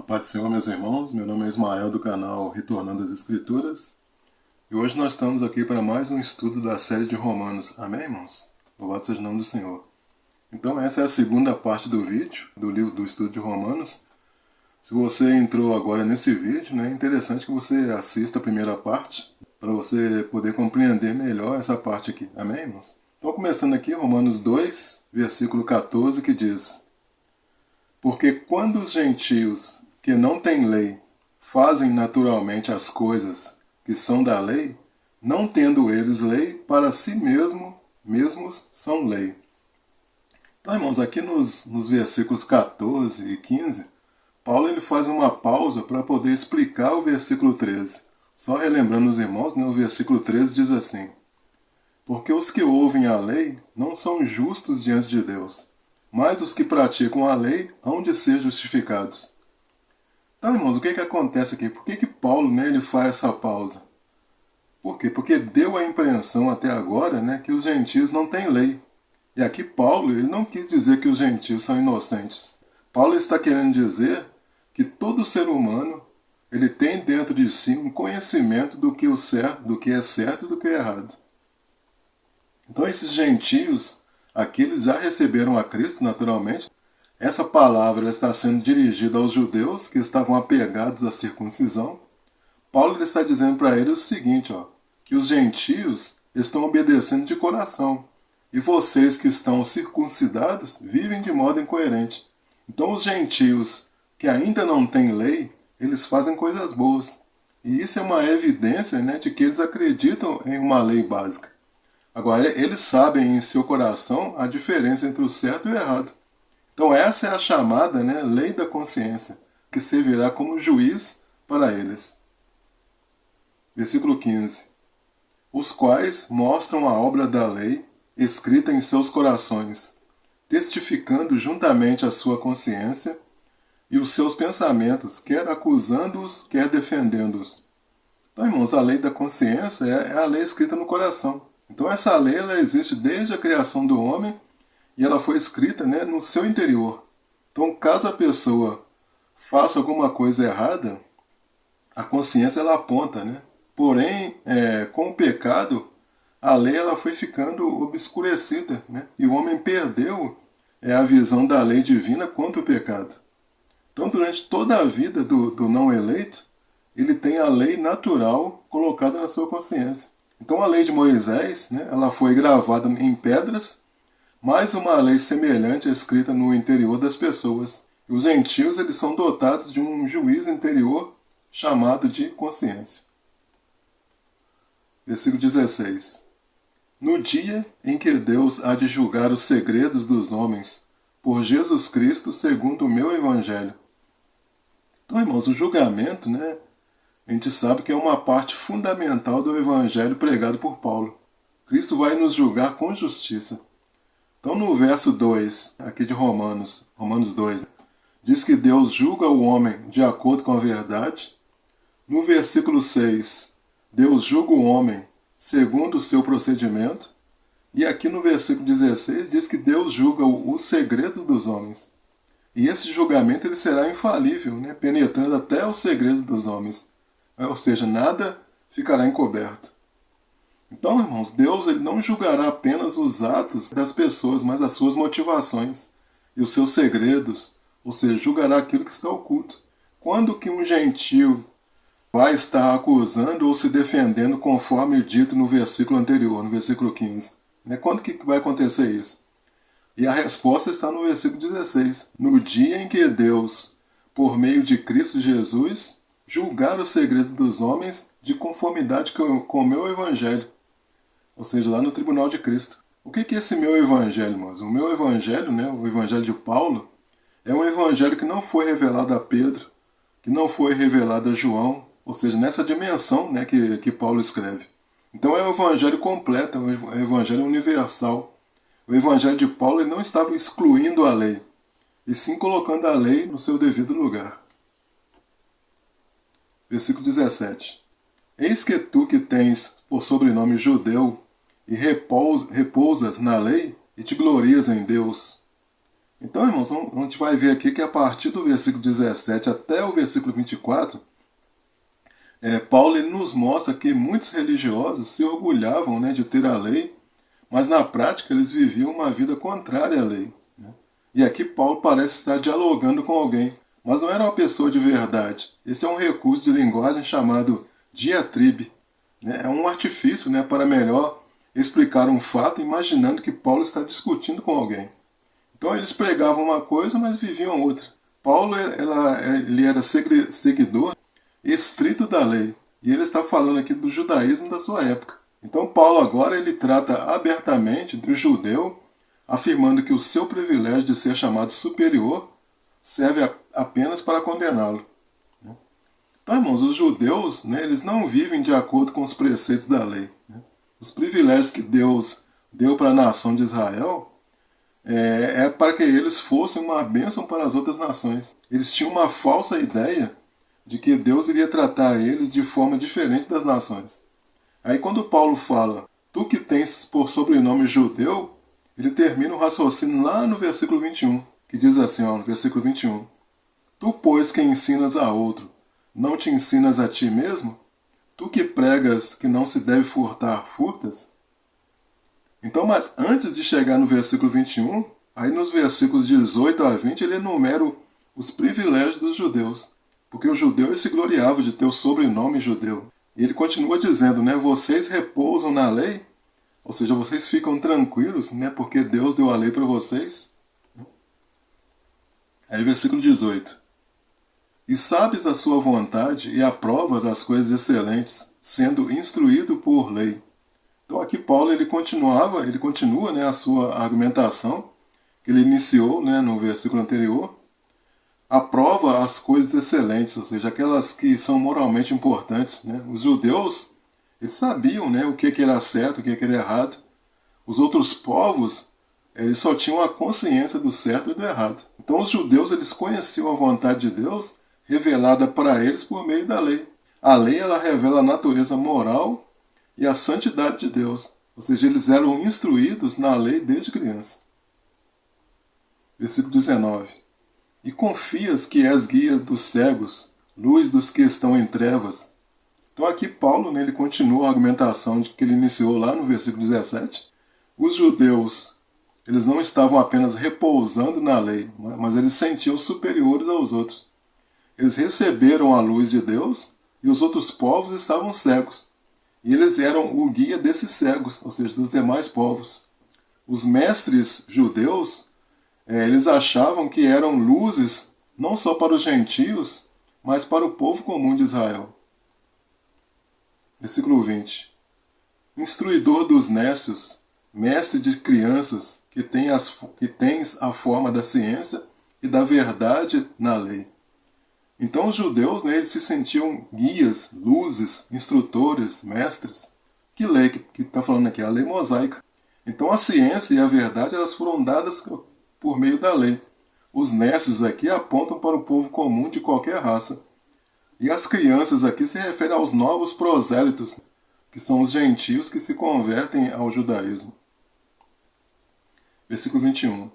Paz do Senhor, meus irmãos. Meu nome é Ismael, do canal Retornando às Escrituras. E hoje nós estamos aqui para mais um estudo da série de Romanos. Amém, irmãos? Louvado seja o nome do Senhor. Então essa é a segunda parte do vídeo, do estudo de Romanos. Se você entrou agora nesse vídeo, é interessante que você assista a primeira parte, para você poder compreender melhor essa parte aqui. Amém, irmãos? Então começando aqui, Romanos 2, versículo 14, que diz: Porque quando os gentios que não têm lei fazem naturalmente as coisas que são da lei, não tendo eles lei, para si mesmos são lei. Então, irmãos, aqui nos versículos 14 e 15, Paulo ele faz uma pausa para poder explicar o versículo 13. Só relembrando os irmãos, o versículo 13 diz assim: Porque os que ouvem a lei não são justos diante de Deus, mas os que praticam a lei hão de ser justificados. Então, irmãos, o que acontece aqui? Por que Paulo ele faz essa pausa? Por quê? Porque deu a impressão até agora que os gentios não têm lei. E aqui Paulo ele não quis dizer que os gentios são inocentes. Paulo está querendo dizer que todo ser humano ele tem dentro de si um conhecimento do que é certo e do que é errado. Então esses gentios, aqui eles já receberam a Cristo naturalmente. Essa palavra está sendo dirigida aos judeus que estavam apegados à circuncisão. Paulo está dizendo para eles o seguinte, que os gentios estão obedecendo de coração. E vocês que estão circuncidados vivem de modo incoerente. Então os gentios que ainda não têm lei, eles fazem coisas boas. E isso é uma evidência de que eles acreditam em uma lei básica. Agora, eles sabem em seu coração a diferença entre o certo e o errado. Então essa é a chamada lei da consciência, que servirá como juiz para eles. Versículo 15. Os quais mostram a obra da lei escrita em seus corações, testificando juntamente a sua consciência e os seus pensamentos, quer acusando-os, quer defendendo-os. Então, irmãos, a lei da consciência é a lei escrita no coração. Então essa lei ela existe desde a criação do homem e ela foi escrita no seu interior. Então, caso a pessoa faça alguma coisa errada, a consciência ela aponta. Porém, com o pecado, a lei ela foi ficando obscurecida. E o homem perdeu a visão da lei divina contra o pecado. Então, durante toda a vida do não eleito, ele tem a lei natural colocada na sua consciência. Então, a lei de Moisés ela foi gravada em pedras, mais uma lei semelhante é escrita no interior das pessoas. E os gentios eles são dotados de um juiz interior chamado de consciência. Versículo 16. No dia em que Deus há de julgar os segredos dos homens, por Jesus Cristo, segundo o meu evangelho. Então, irmãos, o julgamento, a gente sabe que é uma parte fundamental do evangelho pregado por Paulo. Cristo vai nos julgar com justiça. Então no verso 2, aqui de Romanos 2, diz que Deus julga o homem de acordo com a verdade. No versículo 6, Deus julga o homem segundo o seu procedimento. E aqui no versículo 16 diz que Deus julga o segredo dos homens. E esse julgamento ele será infalível, penetrando até o segredo dos homens. Ou seja, nada ficará encoberto. Então, irmãos, Deus ele não julgará apenas os atos das pessoas, mas as suas motivações e os seus segredos, ou seja, julgará aquilo que está oculto. Quando que um gentio vai estar acusando ou se defendendo conforme dito no versículo anterior, no versículo 15? Quando que vai acontecer isso? E a resposta está no versículo 16. No dia em que Deus, por meio de Cristo Jesus, julgar os segredos dos homens de conformidade com o meu evangelho. Ou seja, lá no tribunal de Cristo. O que é esse meu evangelho, irmãos? O meu evangelho, o evangelho de Paulo, é um evangelho que não foi revelado a Pedro, que não foi revelado a João, ou seja, nessa dimensão que Paulo escreve. Então é um evangelho completo, é um evangelho universal. O evangelho de Paulo ele não estava excluindo a lei, e sim colocando a lei no seu devido lugar. Versículo 17. Eis que tu que tens por sobrenome judeu, e repousas na lei, e te glorias em Deus. Então, irmãos, a gente vai ver aqui que a partir do versículo 17 até o versículo 24, Paulo ele nos mostra que muitos religiosos se orgulhavam, né, de ter a lei, mas na prática eles viviam uma vida contrária à lei. Né? E aqui Paulo parece estar dialogando com alguém, mas não era uma pessoa de verdade. Esse é um recurso de linguagem chamado diatribe. Né? É um artifício, né, para melhor explicar um fato imaginando que Paulo está discutindo com alguém. Então eles pregavam uma coisa, mas viviam outra. Paulo ele era seguidor estrito da lei. E ele está falando aqui do judaísmo da sua época. Então Paulo agora ele trata abertamente do judeu, afirmando que o seu privilégio de ser chamado superior serve apenas para condená-lo. Então, irmãos, os judeus, né, eles não vivem de acordo com os preceitos da lei. Né? Os privilégios que Deus deu para a nação de Israel é para que eles fossem uma bênção para as outras nações. Eles tinham uma falsa ideia de que Deus iria tratar eles de forma diferente das nações. Aí quando Paulo fala, tu que tens por sobrenome judeu, ele termina o raciocínio lá no versículo 21, que diz assim, ó, no versículo 21, tu, pois, que ensinas a outro, não te ensinas a ti mesmo? Tu que pregas que não se deve furtar, furtas? Então, mas antes de chegar no versículo 21, aí nos versículos 18 a 20, ele enumera os privilégios dos judeus. Porque o judeu ele se gloriava de ter o sobrenome judeu. E ele continua dizendo, né, vocês repousam na lei, ou seja, vocês ficam tranquilos, né, porque Deus deu a lei para vocês. Aí versículo 18. E sabes a sua vontade e aprovas as coisas excelentes, sendo instruído por lei. Então aqui Paulo ele continua, né, a sua argumentação que ele iniciou, né, no versículo anterior. Aprova as coisas excelentes, ou seja, aquelas que são moralmente importantes. Né? Os judeus eles sabiam, né, o que era certo, o que era errado. Os outros povos eles só tinham a consciência do certo e do errado. Então os judeus eles conheciam a vontade de Deus revelada para eles por meio da lei. A lei ela revela a natureza moral e a santidade de Deus. Ou seja, eles eram instruídos na lei desde criança. Versículo 19. E confias que és guia dos cegos, luz dos que estão em trevas. Então aqui Paulo, né, ele continua a argumentação que ele iniciou lá no versículo 17. Os judeus eles não estavam apenas repousando na lei, mas eles sentiam superiores aos outros. Eles receberam a luz de Deus e os outros povos estavam cegos. E eles eram o guia desses cegos, ou seja, dos demais povos. Os mestres judeus, eles achavam que eram luzes não só para os gentios, mas para o povo comum de Israel. Versículo 20. Instruidor dos nécios, mestre de crianças, que tens a forma da ciência e da verdade na lei. Então os judeus, né, eles se sentiam guias, luzes, instrutores, mestres. Que lei que está falando aqui? A lei mosaica. Então a ciência e a verdade elas foram dadas por meio da lei. Os nécios aqui apontam para o povo comum de qualquer raça. E as crianças aqui se referem aos novos prosélitos, que são os gentios que se convertem ao judaísmo. Versículo 21.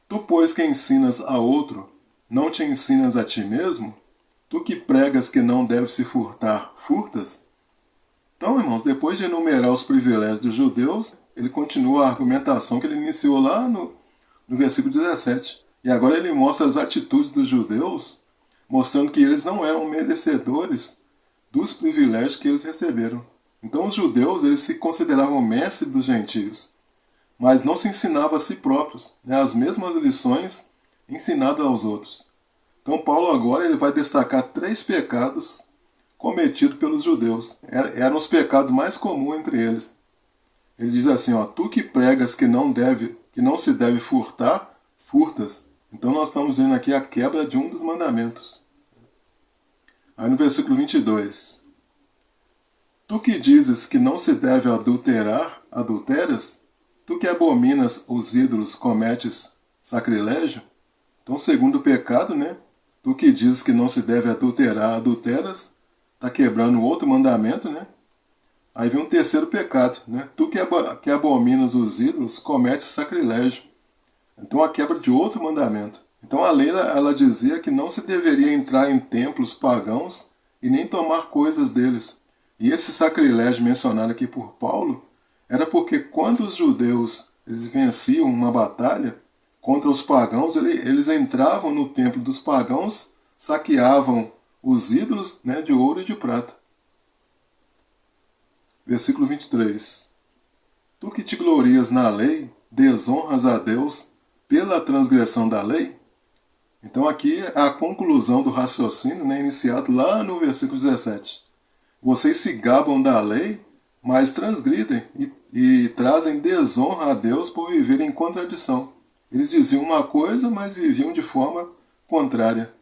Tu, pois, que ensinas a outro, não te ensinas a ti mesmo? Tu que pregas que não deve se furtar, furtas? Então, irmãos, depois de enumerar os privilégios dos judeus, ele continua a argumentação que ele iniciou lá no versículo 17. E agora ele mostra as atitudes dos judeus, mostrando que eles não eram merecedores dos privilégios que eles receberam. Então os judeus eles se consideravam mestres dos gentios, mas não se ensinavam a si próprios, né, as mesmas lições ensinadas aos outros. Então Paulo agora ele vai destacar 3 pecados cometidos pelos judeus. Eram os pecados mais comuns entre eles. Ele diz assim, ó, tu que pregas que não se deve furtar, furtas. Então nós estamos vendo aqui a quebra de um dos mandamentos. Aí no versículo 22. Tu que dizes que não se deve adulterar, adulteras? Tu que abominas os ídolos, cometes sacrilégio? Então, segundo o pecado, né? Tu que dizes que não se deve adulterar, adulteras, está quebrando outro mandamento, né? Aí vem um terceiro pecado, né? Tu que abominas os ídolos, cometes sacrilégio. Então a quebra de outro mandamento. Então a lei ela dizia que não se deveria entrar em templos pagãos e nem tomar coisas deles. E esse sacrilégio mencionado aqui por Paulo era porque quando os judeus eles venciam uma batalha contra os pagãos, eles entravam no templo dos pagãos, saqueavam os ídolos, né, de ouro e de prata. Versículo 23. Tu que te glorias na lei, desonras a Deus pela transgressão da lei? Então aqui é a conclusão do raciocínio, né, iniciado lá no versículo 17. Vocês se gabam da lei, mas transgridem e trazem desonra a Deus por viverem em contradição. Eles diziam uma coisa, mas viviam de forma contrária.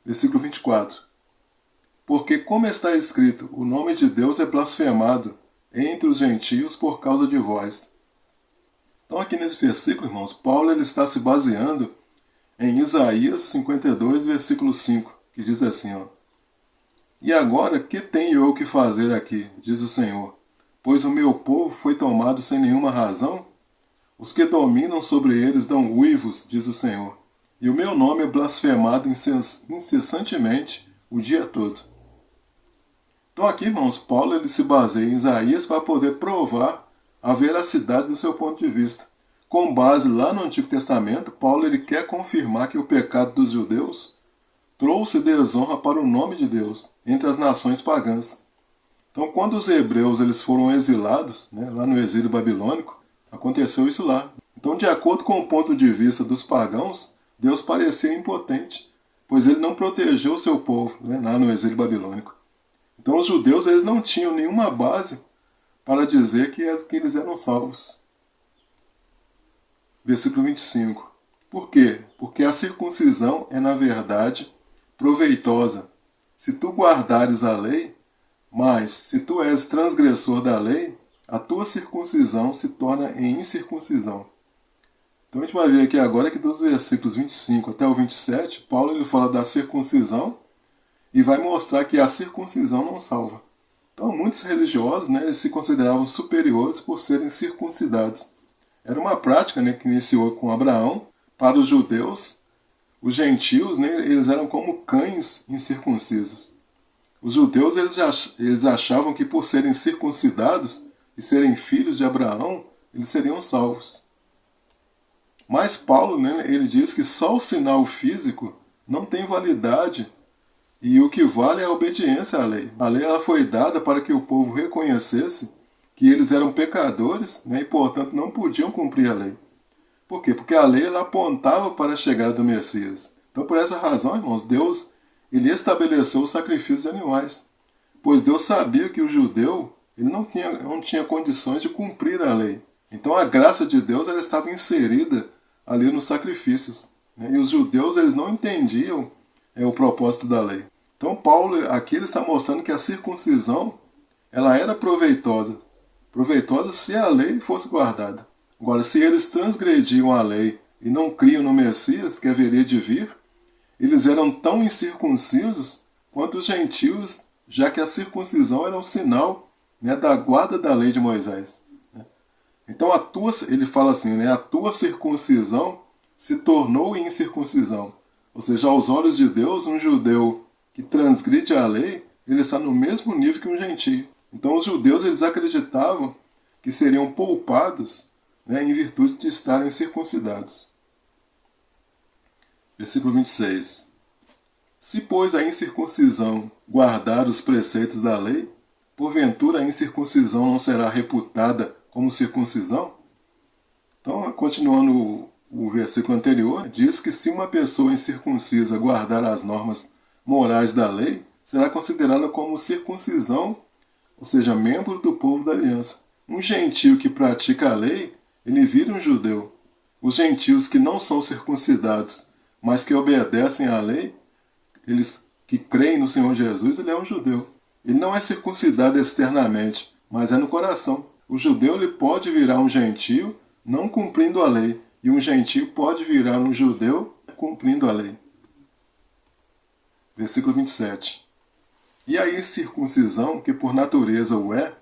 Versículo 24. Porque como está escrito, o nome de Deus é blasfemado entre os gentios por causa de vós. Então aqui nesse versículo, irmãos, Paulo ele está se baseando em Isaías 52, versículo 5, que diz assim, ó: E agora, que tenho eu que fazer aqui, diz o Senhor? Pois o meu povo foi tomado sem nenhuma razão? Os que dominam sobre eles dão uivos, diz o Senhor, e o meu nome é blasfemado incessantemente o dia todo. Então aqui, irmãos, Paulo ele se baseia em Isaías para poder provar a veracidade do seu ponto de vista. Com base lá no Antigo Testamento, Paulo ele quer confirmar que o pecado dos judeus trouxe desonra para o nome de Deus entre as nações pagãs. Então, quando os hebreus eles foram exilados, né, lá no exílio babilônico, aconteceu isso lá. Então, de acordo com o ponto de vista dos pagãos, Deus parecia impotente, pois ele não protegeu o seu povo, né, lá no exílio babilônico. Então, os judeus eles não tinham nenhuma base para dizer que eles eram salvos. Versículo 25. Por quê? Porque a circuncisão é, na verdade, proveitosa. Se tu guardares a lei, mas se tu és transgressor da lei, a tua circuncisão se torna em incircuncisão. Então a gente vai ver aqui agora que dos versículos 25 até o 27, Paulo ele fala da circuncisão e vai mostrar que a circuncisão não salva. Então muitos religiosos, né, eles se consideravam superiores por serem circuncidados. Era uma prática, né, que iniciou com Abraão. Para os judeus, os gentios, né, eles eram como cães incircuncisos. Os judeus eles achavam que por serem circuncidados e serem filhos de Abraão, eles seriam salvos. Mas Paulo, né, ele diz que só o sinal físico não tem validade e o que vale é a obediência à lei. A lei ela foi dada para que o povo reconhecesse que eles eram pecadores, né, e portanto não podiam cumprir a lei. Por quê? Porque a lei ela apontava para a chegada do Messias. Então, por essa razão, irmãos, Deus ele estabeleceu o sacrifício de animais. Pois Deus sabia que o judeu ele não tinha condições de cumprir a lei. Então, a graça de Deus ela estava inserida ali nos sacrifícios. Né? E os judeus eles não entendiam o propósito da lei. Então, Paulo aqui ele está mostrando que a circuncisão ela era proveitosa. Proveitosa se a lei fosse guardada. Agora, se eles transgrediam a lei e não criam no Messias, que haveria de vir, eles eram tão incircuncisos quanto os gentios, já que a circuncisão era um sinal, né, da guarda da lei de Moisés. Então, ele fala assim, né, a tua circuncisão se tornou incircuncisão. Ou seja, aos olhos de Deus, um judeu que transgride a lei, ele está no mesmo nível que um gentio. Então, os judeus eles acreditavam que seriam poupados, né, em virtude de estarem circuncidados. Versículo 26. Se, pois, a incircuncisão guardar os preceitos da lei, porventura a incircuncisão não será reputada como circuncisão? Então, continuando o versículo anterior, diz que se uma pessoa incircuncisa guardar as normas morais da lei, será considerada como circuncisão, ou seja, membro do povo da aliança. Um gentio que pratica a lei, ele vira um judeu. Os gentios que não são circuncidados, mas que obedecem à lei, eles que creem no Senhor Jesus, ele é um judeu. Ele não é circuncidado externamente, mas é no coração. O judeu ele pode virar um gentio não cumprindo a lei, e um gentio pode virar um judeu cumprindo a lei. Versículo 27. E a incircuncisão, que por natureza o é,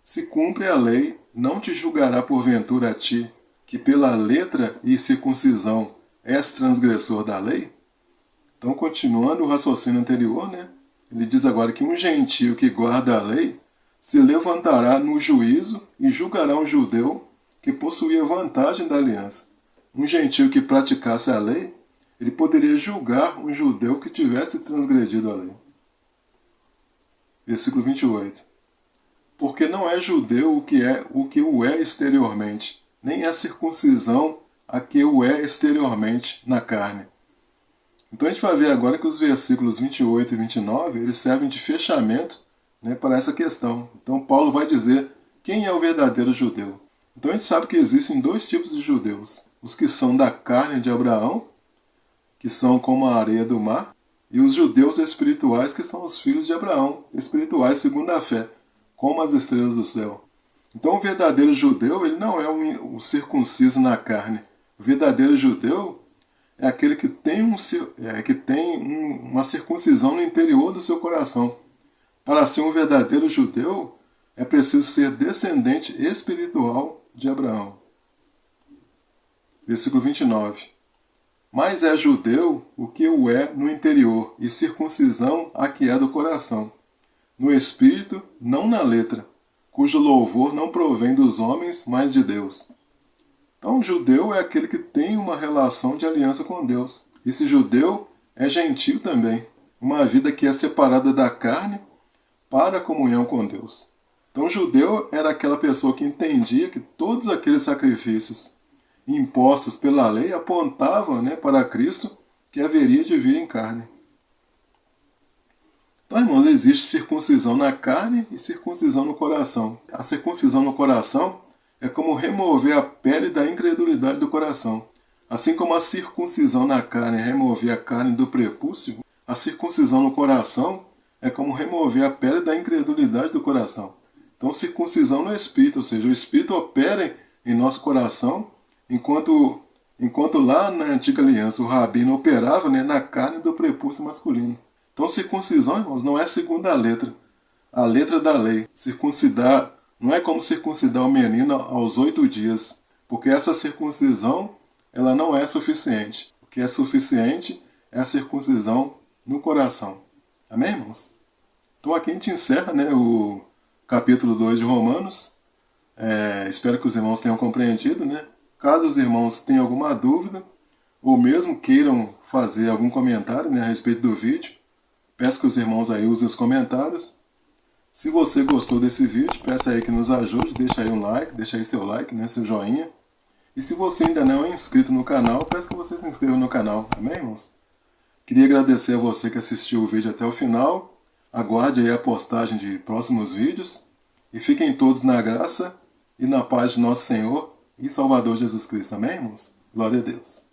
se cumpre a lei, não te julgará porventura a ti, que pela letra e circuncisão és transgressor da lei? Então, continuando o raciocínio anterior, né? Ele diz agora que um gentio que guarda a lei se levantará no juízo e julgará um judeu que possuía vantagem da aliança. Um gentio que praticasse a lei, ele poderia julgar um judeu que tivesse transgredido a lei. Versículo 28. Porque não é judeu o que o é exteriormente, nem é circuncisão a que o é exteriormente na carne. Então a gente vai ver agora que os versículos 28 e 29 eles servem de fechamento, né, para essa questão. Então Paulo vai dizer quem é o verdadeiro judeu. Então a gente sabe que existem dois tipos de judeus. Os que são da carne de Abraão, que são como a areia do mar, e os judeus espirituais, que são os filhos de Abraão, espirituais segundo a fé, como as estrelas do céu. Então o verdadeiro judeu ele não é um circunciso na carne. O verdadeiro judeu é aquele que tem, uma circuncisão no interior do seu coração. Para ser um verdadeiro judeu, é preciso ser descendente espiritual de Abraão. Versículo 29. Mas é judeu o que o é no interior, e circuncisão a que é do coração, no espírito, não na letra, cujo louvor não provém dos homens, mas de Deus. Então, o judeu é aquele que tem uma relação de aliança com Deus. Esse judeu é gentio também, uma vida que é separada da carne para a comunhão com Deus. Então, o judeu era aquela pessoa que entendia que todos aqueles sacrifícios impostos pela lei apontavam, né, para Cristo que haveria de vir em carne. Então, irmãos, existe circuncisão na carne e circuncisão no coração. A circuncisão no coração é como remover a pele da incredulidade do coração. Assim como a circuncisão na carne é remover a carne do prepúcio, a circuncisão no coração é como remover a pele da incredulidade do coração. Então, circuncisão no espírito, ou seja, o espírito opera em nosso coração, enquanto lá na antiga aliança o rabino operava, né, na carne do prepúcio masculino. Então, circuncisão, irmãos, não é segundo a letra da lei. Circuncidar não é como circuncidar o menino aos 8 dias, porque essa circuncisão ela não é suficiente. O que é suficiente é a circuncisão no coração. Amém, irmãos? Então aqui a gente encerra, né, o capítulo 2 de Romanos. Espero que os irmãos tenham compreendido, né? Caso os irmãos tenham alguma dúvida, ou mesmo queiram fazer algum comentário, né, a respeito do vídeo, peço que os irmãos aí usem os comentários. Se você gostou desse vídeo, peço aí que nos ajude, deixa aí um like, deixa aí seu like, né, seu joinha. E se você ainda não é inscrito no canal, peço que você se inscreva no canal, amém, irmãos? Queria agradecer a você que assistiu o vídeo até o final. Aguarde aí a postagem de próximos vídeos. E fiquem todos na graça e na paz de nosso Senhor e Salvador Jesus Cristo, amém, irmãos? Glória a Deus.